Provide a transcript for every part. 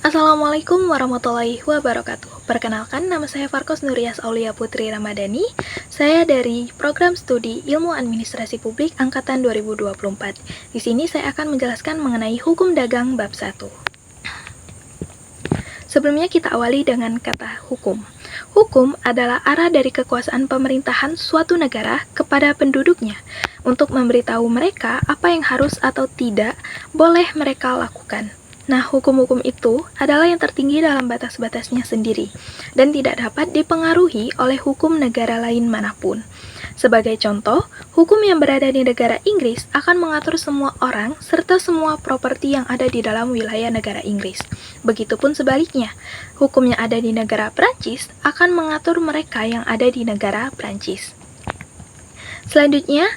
Assalamualaikum warahmatullahi wabarakatuh. Perkenalkan, nama saya Farkos Nuriyas Aulia Putri Ramadhani. Saya dari Program Studi Ilmu Administrasi Publik Angkatan 2024. Di sini saya akan menjelaskan mengenai Hukum Dagang Bab 1. Sebelumnya kita awali dengan kata hukum. Hukum adalah arah dari kekuasaan pemerintahan suatu negara kepada penduduknya untuk memberitahu mereka apa yang harus atau tidak boleh mereka lakukan. Nah, hukum-hukum itu adalah yang tertinggi dalam batas-batasnya sendiri dan tidak dapat dipengaruhi oleh hukum negara lain manapun. Sebagai contoh, hukum yang berada di negara Inggris akan mengatur semua orang serta semua properti yang ada di dalam wilayah negara Inggris. Begitupun sebaliknya, hukum yang ada di negara Prancis akan mengatur mereka yang ada di negara Prancis. Selanjutnya,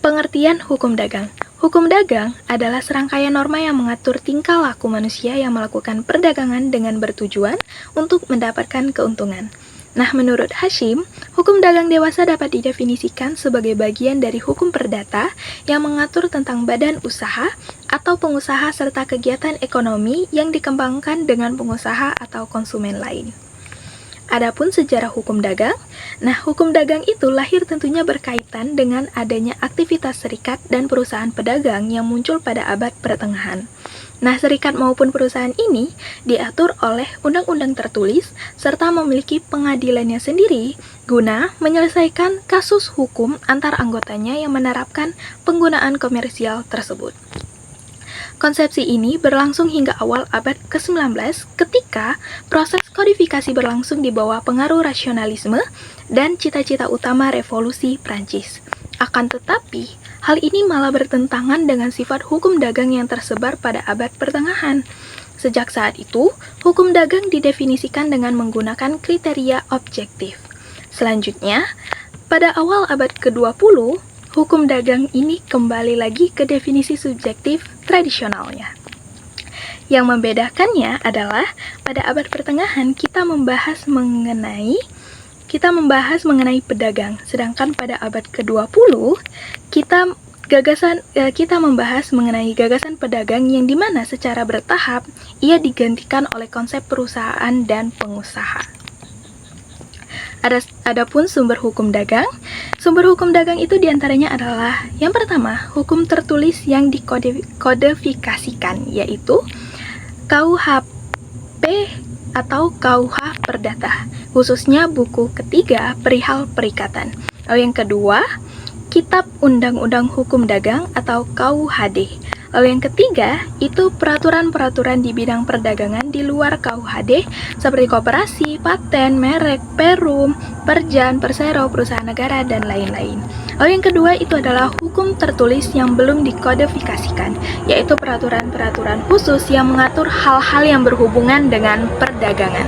pengertian hukum dagang. Hukum dagang adalah serangkaian norma yang mengatur tingkah laku manusia yang melakukan perdagangan dengan bertujuan untuk mendapatkan keuntungan. Nah, menurut Hashim, hukum dagang dewasa dapat didefinisikan sebagai bagian dari hukum perdata yang mengatur tentang badan usaha atau pengusaha serta kegiatan ekonomi yang dikembangkan dengan pengusaha atau konsumen lain. Adapun sejarah hukum dagang, hukum dagang itu lahir tentunya berkaitan dengan adanya aktivitas serikat dan perusahaan pedagang yang muncul pada abad pertengahan. Serikat maupun perusahaan ini diatur oleh undang-undang tertulis serta memiliki pengadilannya sendiri guna menyelesaikan kasus hukum antar anggotanya yang menerapkan penggunaan komersial tersebut. Konsepsi ini berlangsung hingga awal abad ke-19 ketika proses kodifikasi berlangsung di bawah pengaruh rasionalisme dan cita-cita utama revolusi Prancis. Akan tetapi, hal ini malah bertentangan dengan sifat hukum dagang yang tersebar pada abad pertengahan. Sejak saat itu, hukum dagang didefinisikan dengan menggunakan kriteria objektif. Selanjutnya, pada awal abad ke-20, hukum dagang ini kembali lagi ke definisi subjektif tradisionalnya. Yang membedakannya adalah pada abad pertengahan kita membahas mengenai pedagang, sedangkan pada abad ke-20 kita membahas mengenai gagasan pedagang yang dimana secara bertahap ia digantikan oleh konsep perusahaan dan pengusaha. Adapun sumber hukum dagang itu diantaranya adalah yang pertama, hukum tertulis yang dikodifikasikan, yaitu KUHP atau KUH Perdata, khususnya buku ketiga perihal perikatan. Lalu yang kedua, Kitab Undang-Undang Hukum Dagang atau KUHD. Lalu yang ketiga, itu peraturan-peraturan di bidang perdagangan di luar KUHD seperti koperasi, paten, merek, perum, perjan, persero, perusahaan negara, dan lain-lain. Lalu yang kedua itu adalah hukum tertulis yang belum dikodifikasikan, yaitu peraturan-peraturan khusus yang mengatur hal-hal yang berhubungan dengan perdagangan.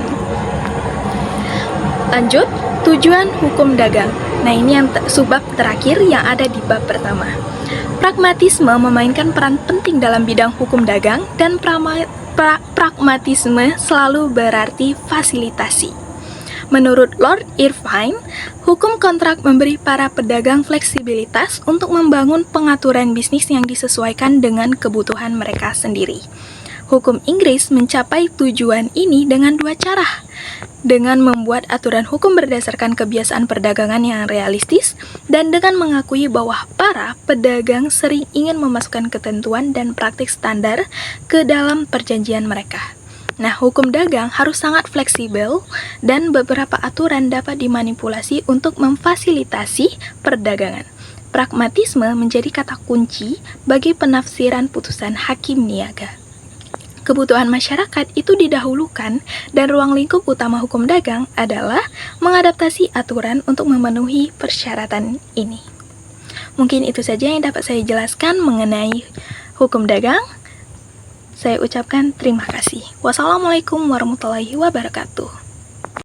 Lanjut, tujuan hukum dagang. Ini yang subbab terakhir yang ada di bab pertama. Pragmatisme memainkan peran penting dalam bidang hukum dagang dan pragmatisme selalu berarti fasilitasi. Menurut Lord Irvine, hukum kontrak memberi para pedagang fleksibilitas untuk membangun pengaturan bisnis yang disesuaikan dengan kebutuhan mereka sendiri. Hukum Inggris mencapai tujuan ini dengan dua cara, dengan membuat aturan hukum berdasarkan kebiasaan perdagangan yang realistis dan dengan mengakui bahwa para pedagang sering ingin memasukkan ketentuan dan praktik standar ke dalam perjanjian mereka. Hukum dagang harus sangat fleksibel dan beberapa aturan dapat dimanipulasi untuk memfasilitasi perdagangan. Pragmatisme menjadi kata kunci bagi penafsiran putusan hakim niaga. Kebutuhan masyarakat itu didahulukan dan ruang lingkup utama hukum dagang adalah mengadaptasi aturan untuk memenuhi persyaratan ini. Mungkin itu saja yang dapat saya jelaskan mengenai hukum dagang. Saya ucapkan terima kasih. Wassalamualaikum warahmatullahi wabarakatuh.